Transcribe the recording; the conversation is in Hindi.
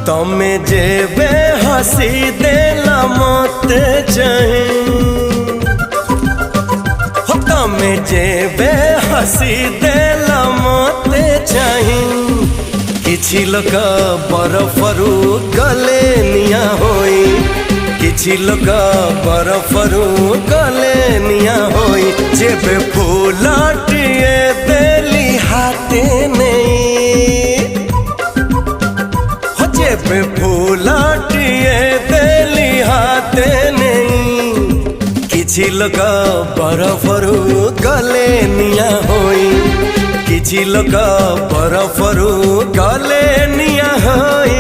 तमे जेबे हसी देला मते चाहे हो, तमे जेबे हसी देला मते चाहे। किछि लोक बरफरू गले निया होई, किछि लोक बरफरू गले निया होई। जेबे फूलटिए देली हाथे नहीं, हो जेबे फूलटिए देली हाथे नहीं। किछि लोक बरफरू गले निया होई, किछि लोक बरफरू गले निया होई।